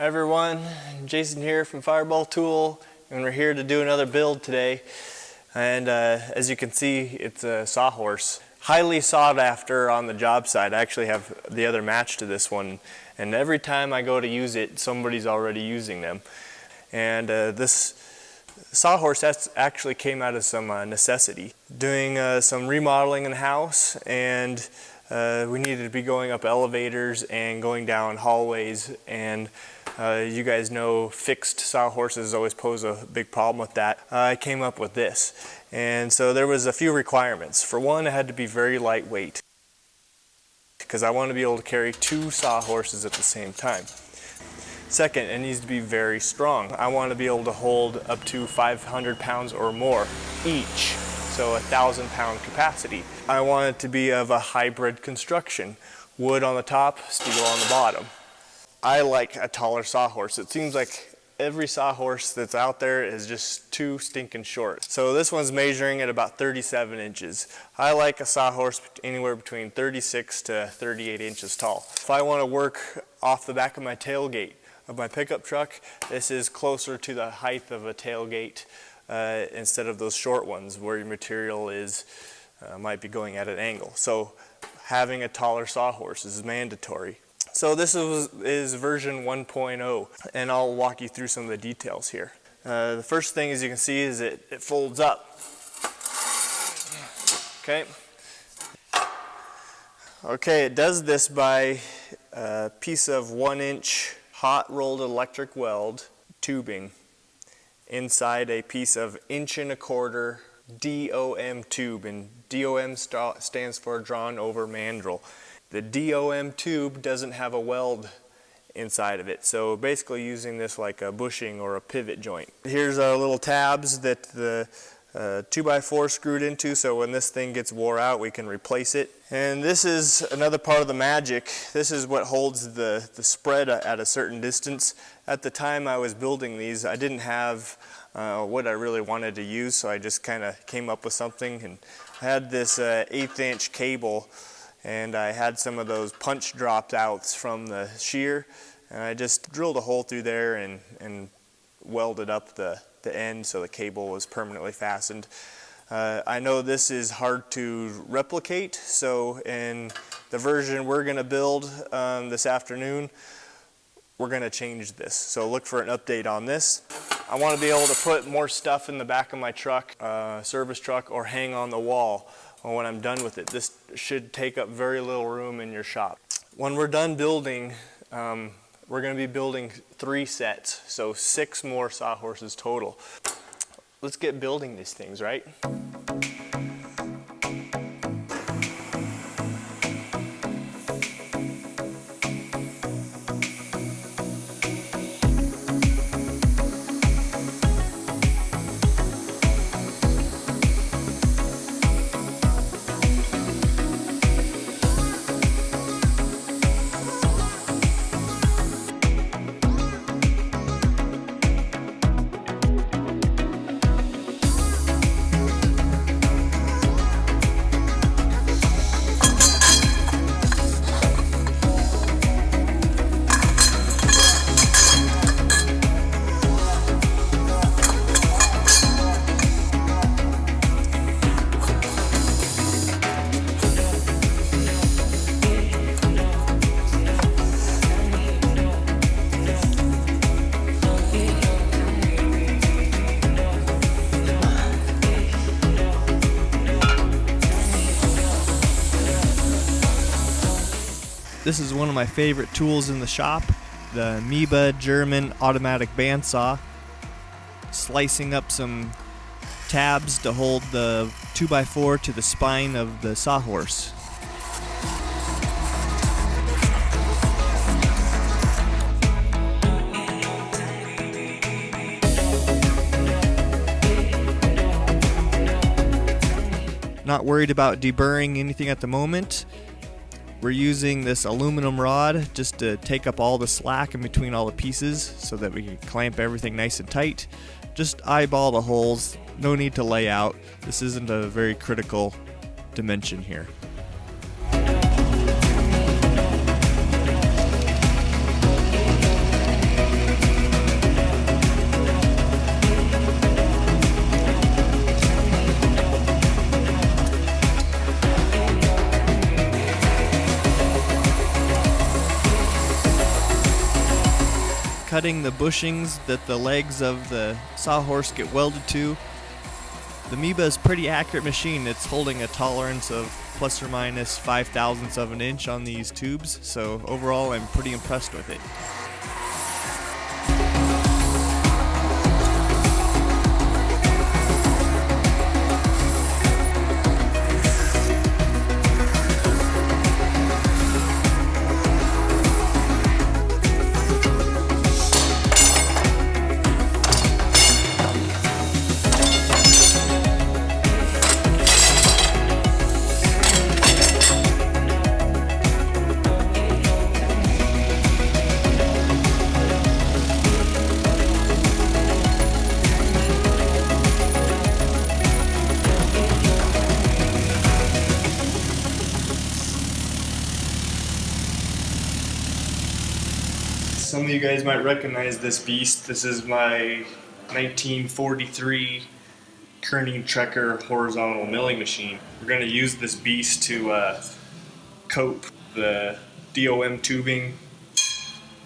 Hi everyone, Jason here from Fireball Tool, and we're here to do another build today. And as you can see, it's a Sawhorse. Highly sought after on the job site. I actually have the other match to this one, and every time I go to use it, somebody's already using them. And this Sawhorse actually came out of some necessity. Doing some remodeling in the house, and we needed to be going up elevators and going down hallways, and you guys know fixed Sawhorses always pose a big problem with that. I came up with this, and so there was a few requirements. For one, it had to be very lightweight because I want to be able to carry two Sawhorses at the same time. Second, it needs to be very strong. I want to be able to hold up to 500 pounds or more each, so 1,000-pound capacity. I want it to be of a hybrid construction, wood on the top, steel on the bottom. I like a taller Sawhorse. It seems like every Sawhorse that's out there is just too stinking short. So this one's measuring at about 37 inches. I like a Sawhorse anywhere between 36 to 38 inches tall. If I want to work off the back of my tailgate of my pickup truck, this is closer to the height of a tailgate instead of those short ones where your material is might be going at an angle. So having a taller Sawhorse is mandatory. So this is version 1.0, and I'll walk you through some of the details here. The first thing, as you can see, is it folds up. Okay, it does this by a piece of 1-inch hot rolled electric weld tubing inside a piece of 1.25 inch DOM tube, and DOM stands for drawn over mandrel. The DOM tube doesn't have a weld inside of it, so basically using this like a bushing or a pivot joint. Here's our little tabs that the 2x4 screwed into, so when this thing gets wore out we can replace it. And this is another part of the magic. This is what holds the spread at a certain distance. At the time I was building these, I didn't have what I really wanted to use, so I just kind of came up with something, and I had this 1/8 inch cable, and I had some of those punch dropped outs from the shear, and I just drilled a hole through there and welded up the end so the cable was permanently fastened. I know this is hard to replicate, so in the version we're going to build this afternoon, we're going to change this. So look for an update on this. I want to be able to put more stuff in the back of my truck, service truck, or hang on the wall when I'm done with it. This should take up very little room in your shop. When we're done building, we're going to be building 3 sets, so 6 more Sawhorses total. Let's get building these things, right? This is one of my favorite tools in the shop, the Amoeba German automatic bandsaw. Slicing up some tabs to hold the 2x4 to the spine of the Sawhorse. Not worried about deburring anything at the moment. We're using this aluminum rod just to take up all the slack in between all the pieces so that we can clamp everything nice and tight. Just eyeball the holes, no need to lay out. This isn't a very critical dimension here. cutting the bushings that the legs of the Sawhorse get welded to. The Miba is a pretty accurate machine. It's holding a tolerance of plus or minus 5/1000ths of an inch on these tubes, so overall I'm pretty impressed with it. Some of you guys might recognize this beast. This is my 1943 Kerning Trekker horizontal milling machine. We're going to use this beast to cope the DOM tubing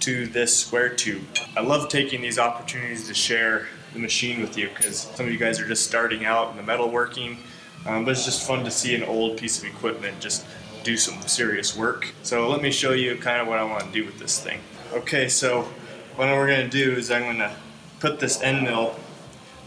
to this square tube. I love taking these opportunities to share the machine with you because some of you guys are just starting out in the metalworking, but it's just fun to see an old piece of equipment just do some serious work. So let me show you kind of what I want to do with this thing. Okay, so what we're going to do is I'm going to put this end mill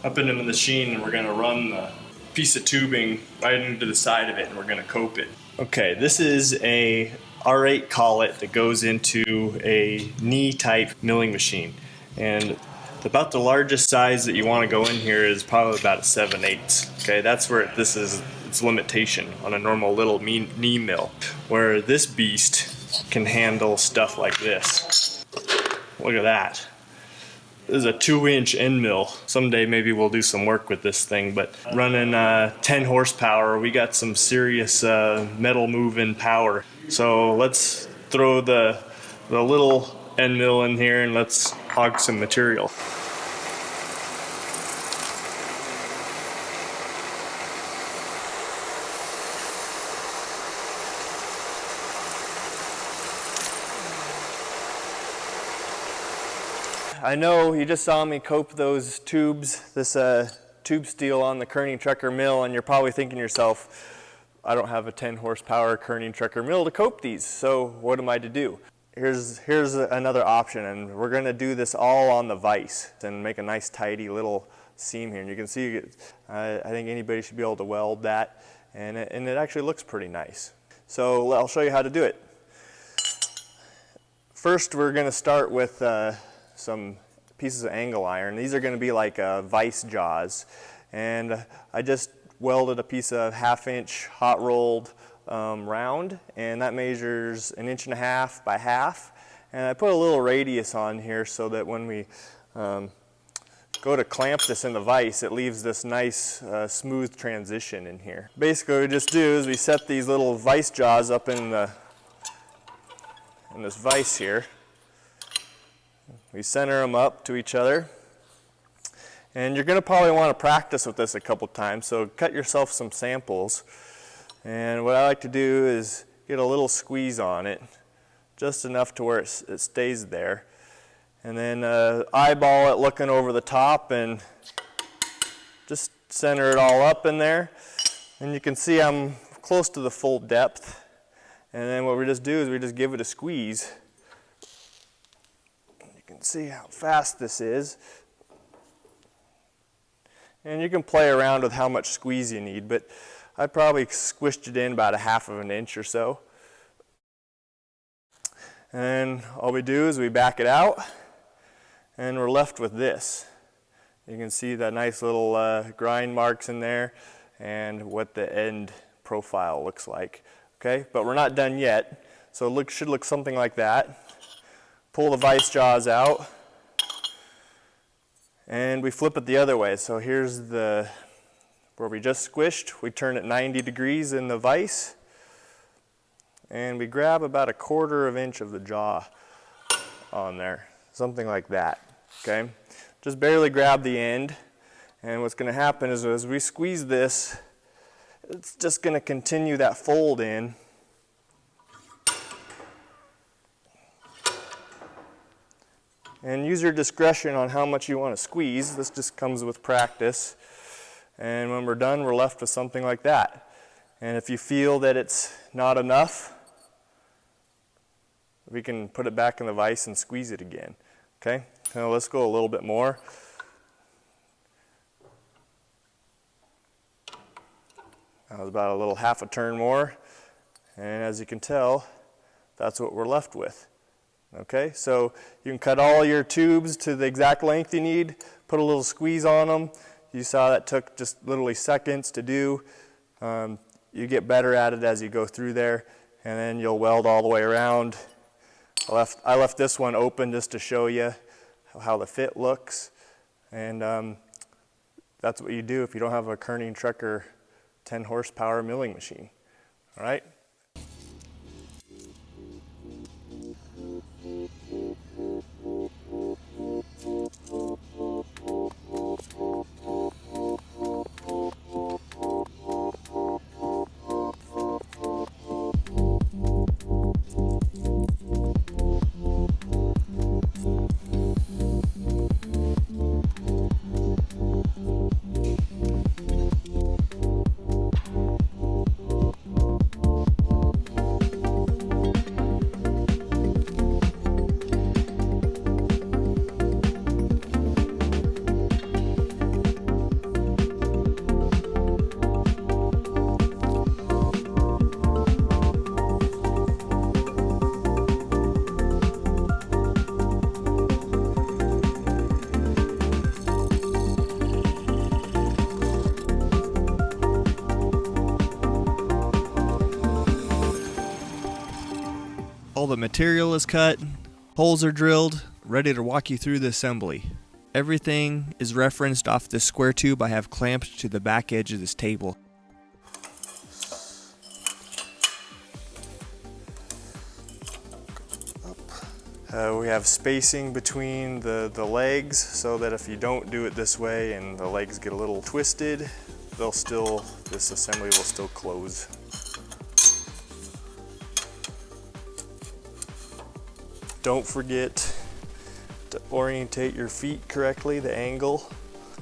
up into the machine and we're going to run the piece of tubing right into the side of it and we're going to cope it. Okay, this is a R8 collet that goes into a knee type milling machine, and about the largest size that you want to go in here is probably about a 7/8. Okay, that's where this is its limitation on a normal little knee mill, where this beast can handle stuff like this. Look at that. This is a 2-inch end mill. Someday maybe we'll do some work with this thing, but running 10 horsepower, we got some serious metal moving power. So let's throw the little end mill in here and let's hog some material. I know you just saw me cope those tubes, this tube steel on the Kerning Trekker mill, and you're probably thinking to yourself, I don't have a 10 horsepower Kerning Trekker mill to cope these, so what am I to do? Here's another option, and we're going to do this all on the vise and make a nice tidy little seam here. And you can see, I think anybody should be able to weld that, and it actually looks pretty nice. So I'll show you how to do it. First, we're going to start with some pieces of angle iron. These are going to be like vise jaws, and I just welded a piece of 1/2-inch hot rolled round, and that measures 1.5 inches by 1/2, and I put a little radius on here so that when we go to clamp this in the vise, it leaves this nice smooth transition in here. Basically what we just do is we set these little vise jaws up in this vise here. We center them up to each other, and you're going to probably want to practice with this a couple times, so cut yourself some samples. And what I like to do is get a little squeeze on it, just enough to where it stays there, and then eyeball it looking over the top and just center it all up in there. And you can see I'm close to the full depth, and then what we just do is we just give it a squeeze. You can see how fast this is, and you can play around with how much squeeze you need, but I probably squished it in about 1/2 inch or so. And all we do is we back it out, and we're left with this. You can see the nice little grind marks in there and what the end profile looks like. Okay, but we're not done yet, so it should look something like that. Pull the vise jaws out, and we flip it the other way. So here's where we just squished. We turn it 90 degrees in the vise, and we grab about 1/4 inch of the jaw on there, something like that. Okay, just barely grab the end, and what's going to happen is as we squeeze this, it's just going to continue that fold in. And use your discretion on how much you want to squeeze. This just comes with practice. And when we're done, we're left with something like that. And if you feel that it's not enough, we can put it back in the vise and squeeze it again. Okay, now let's go a little bit more. That was about a little half a turn more. And as you can tell, that's what we're left with. Okay, so you can cut all your tubes to the exact length you need, put a little squeeze on them. You saw that took just literally seconds to do. You get better at it as you go through there, and then you'll weld all the way around. I left this one open just to show you how the fit looks, and that's what you do if you don't have a Kerning Trekker 10 horsepower milling machine. All right. All the material is cut, holes are drilled, ready to walk you through the assembly. Everything is referenced off this square tube I have clamped to the back edge of this table. We have spacing between the legs so that if you don't do it this way and the legs get a little twisted, this assembly will still close. Don't forget to orientate your feet correctly, the angle.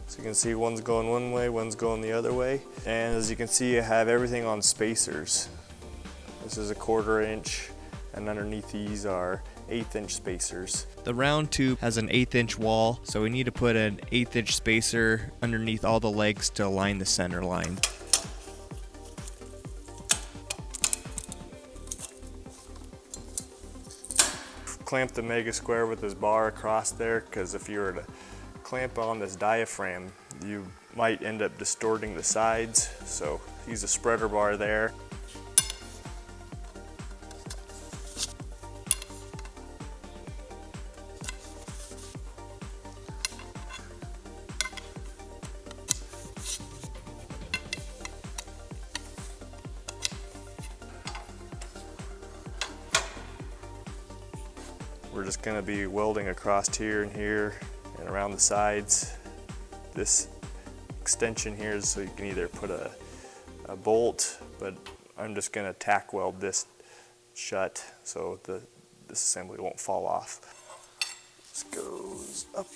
So you can see one's going one way, one's going the other way. And as you can see, I have everything on spacers. This is a 1/4 inch, and underneath these are 1/8 inch spacers. The round tube has an 1/8 inch wall, so we need to put an 1/8 inch spacer underneath all the legs to align the center line. Clamp the mega square with this bar across there, because if you were to clamp on this diaphragm, you might end up distorting the sides. So use a spreader bar there. We're just going to be welding across here and here and around the sides. This extension here is so you can either put a bolt, but I'm just going to tack weld this shut so this assembly won't fall off. This goes up.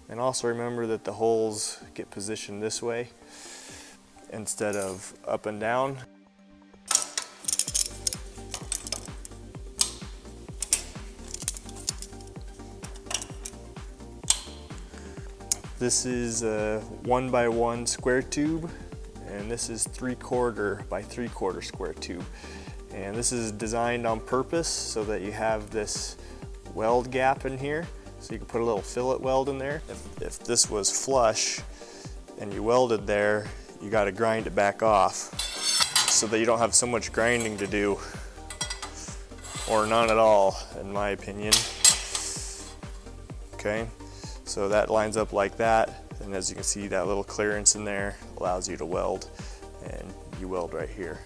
And also remember that the holes get positioned this way instead of up and down. This is a 1x1 square tube, and this is 3/4 by 3/4 square tube. And this is designed on purpose so that you have this weld gap in here, so you can put a little fillet weld in there. If this was flush and you welded there, you got to grind it back off so that you don't have so much grinding to do, or none at all, in my opinion. Okay. So that lines up like that, and as you can see, that little clearance in there allows you to weld, and you weld right here.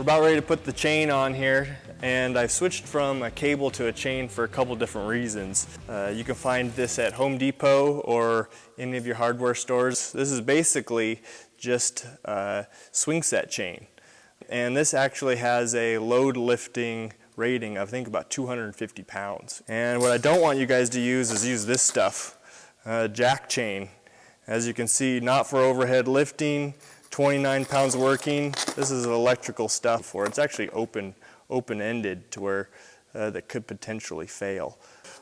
We're about ready to put the chain on here, and I've switched from a cable to a chain for a couple different reasons. You can find this at Home Depot or any of your hardware stores. This is basically just a swing set chain, and this actually has a load lifting rating of I think about 250 pounds. And what I don't want you guys to use is use this stuff, jack chain. As you can see, not for overhead lifting, 29 pounds working. This is electrical stuff for it's actually open-ended to where that could potentially fail.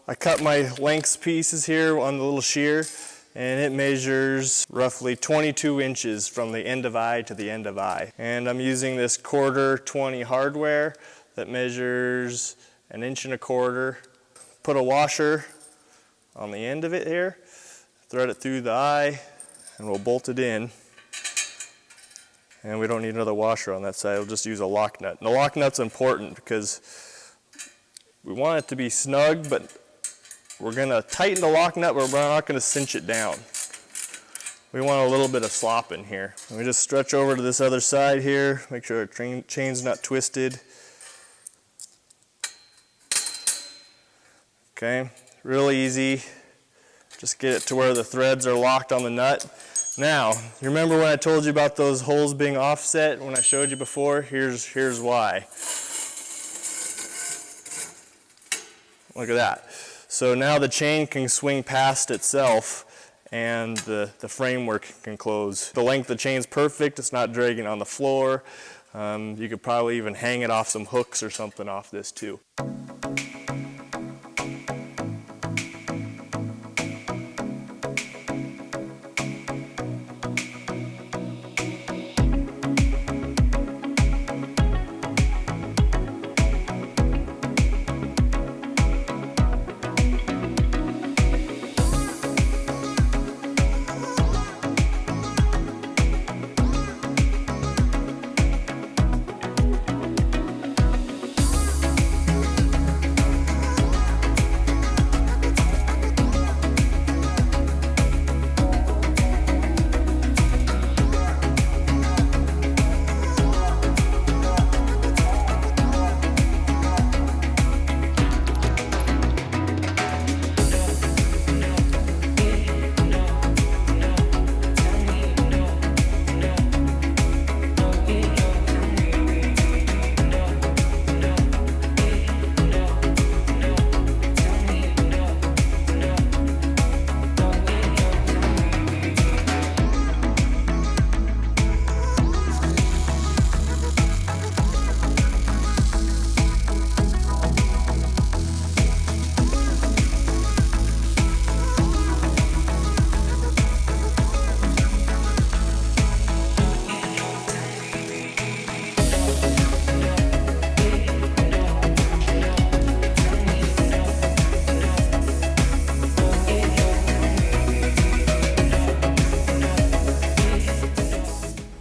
I cut my lengths pieces here on the little shear, and it measures roughly 22 inches from the end of eye to the end of eye. And I'm using this 1/4-20 hardware that measures 1.25 inches. Put a washer on the end of it here, thread it through the eye, and we'll bolt it in. And we don't need another washer on that side, we'll just use a lock nut. And the lock nut's important because we want it to be snug, but we're gonna tighten the lock nut, but we're not gonna cinch it down. We want a little bit of slop in here. And we just stretch over to this other side here, make sure our chain's not twisted. Okay, real easy. Just get it to where the threads are locked on the nut. Now, you remember when I told you about those holes being offset when I showed you before? Here's why. Look at that. So now the chain can swing past itself and the framework can close. The length of the chain's perfect, it's not dragging on the floor. You could probably even hang it off some hooks or something off this too.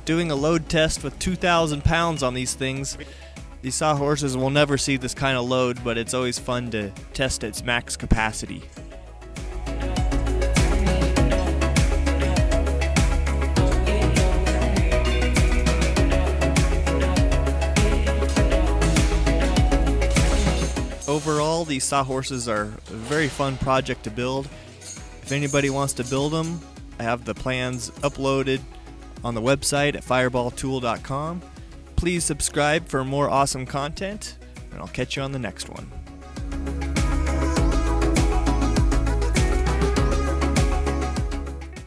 Doing a load test with 2,000 pounds on these things. These sawhorses will never see this kind of load, but it's always fun to test its max capacity. Overall, these sawhorses are a very fun project to build. If anybody wants to build them, I have the plans uploaded on the website at fireballtool.com. Please subscribe for more awesome content, and I'll catch you on the next one.